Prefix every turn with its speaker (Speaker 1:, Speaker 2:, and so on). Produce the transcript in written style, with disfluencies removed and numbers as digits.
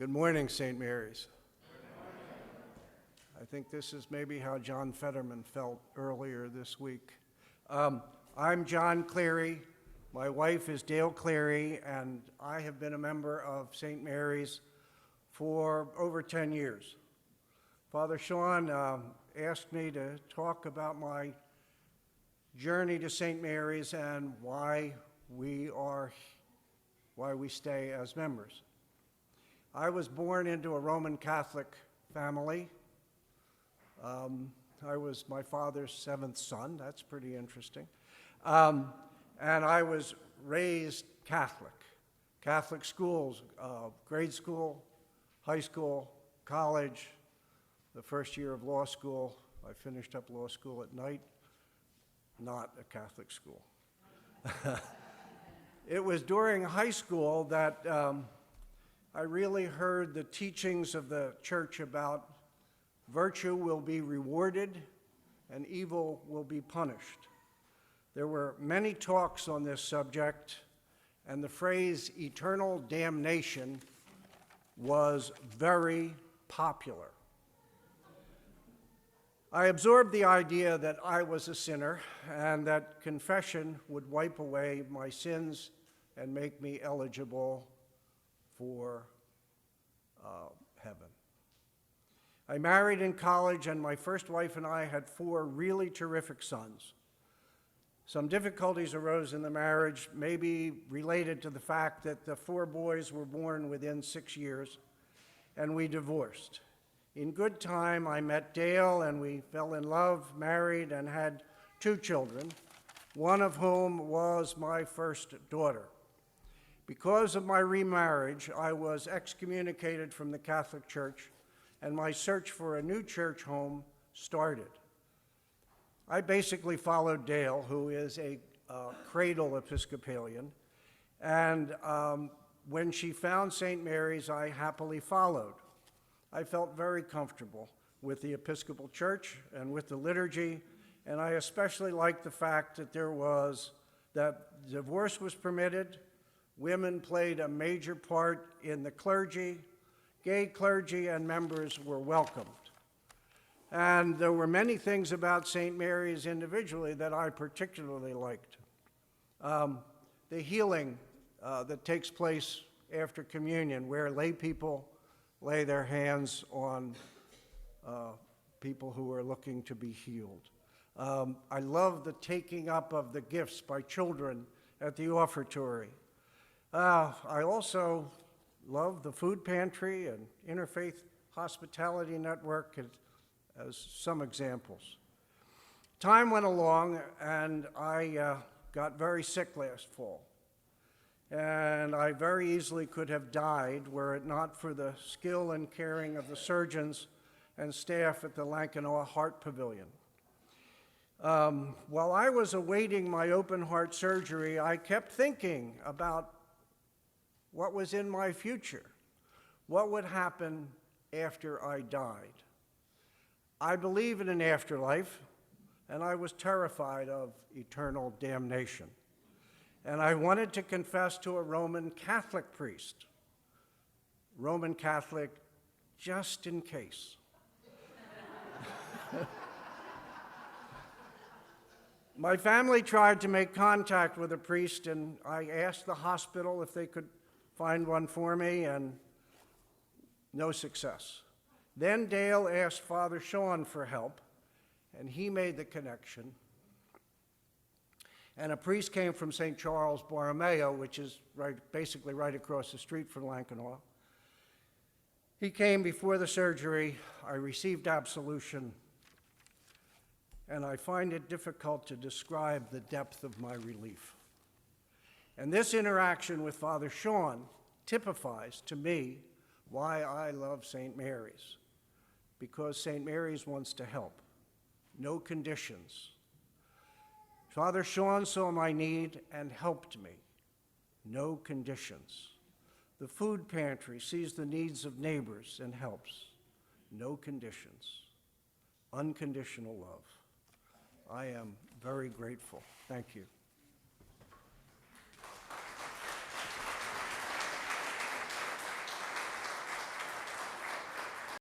Speaker 1: Good morning, St. Mary's. I think this is maybe how John Fetterman felt earlier this week. I'm John Cleary. My wife is Dale Cleary, and I have been a member of St. Mary's for over 10 years. Father Sean asked me to talk about my journey to St. Mary's and why we stay as members. I was born into a Roman Catholic family. I was my father's seventh son. That's pretty interesting. And I was raised Catholic. Catholic schools, grade school, high school, college, the first year of law school. I finished up law school at night, not a Catholic school. It was during high school that I really heard the teachings of the church about virtue will be rewarded and evil will be punished. There were many talks on this subject, and the phrase eternal damnation was very popular. I absorbed the idea that I was a sinner and that confession would wipe away my sins and make me eligible for heaven. I married in college, and my first wife and I had 4 really terrific sons. Some difficulties arose in the marriage, maybe related to the fact that the 4 boys were born within 6 years, and we divorced. In good time, I met Dale, and we fell in love, married, and had 2 children, one of whom was my first daughter. Because of my remarriage, I was excommunicated from the Catholic Church, and my search for a new church home started. I basically followed Dale, who is a cradle Episcopalian, and when she found St. Mary's, I happily followed. I felt very comfortable with the Episcopal Church and with the liturgy, and I especially liked the fact that that divorce was permitted. Women played a major part in the clergy. Gay clergy and members were welcomed. And there were many things about St. Mary's individually that I particularly liked. The healing that takes place after communion, where lay people lay their hands on people who are looking to be healed. I love the taking up of the gifts by children at the offertory. I also love the food pantry and interfaith hospitality network as some examples. Time went along, and I got very sick last fall. And I very easily could have died were it not for the skill and caring of the surgeons and staff at the Lankanaw Heart Pavilion. While I was awaiting my open heart surgery, I kept thinking about what was in my future. What would happen after I died? I believe in an afterlife, and I was terrified of eternal damnation. And I wanted to confess to a Roman Catholic priest. Roman Catholic, just in case. My family tried to make contact with a priest, and I asked the hospital if they could find one for me, and no success. Then Dale asked Father Sean for help, and he made the connection. And a priest came from St. Charles Borromeo, which is basically right across the street from Lankanaw. He came before the surgery. I received absolution, and I find it difficult to describe the depth of my relief. And this interaction with Father Sean typifies to me why I love St. Mary's, because St. Mary's wants to help, no conditions. Father Sean saw my need and helped me, no conditions. The food pantry sees the needs of neighbors and helps, no conditions, unconditional love. I am very grateful. Thank you.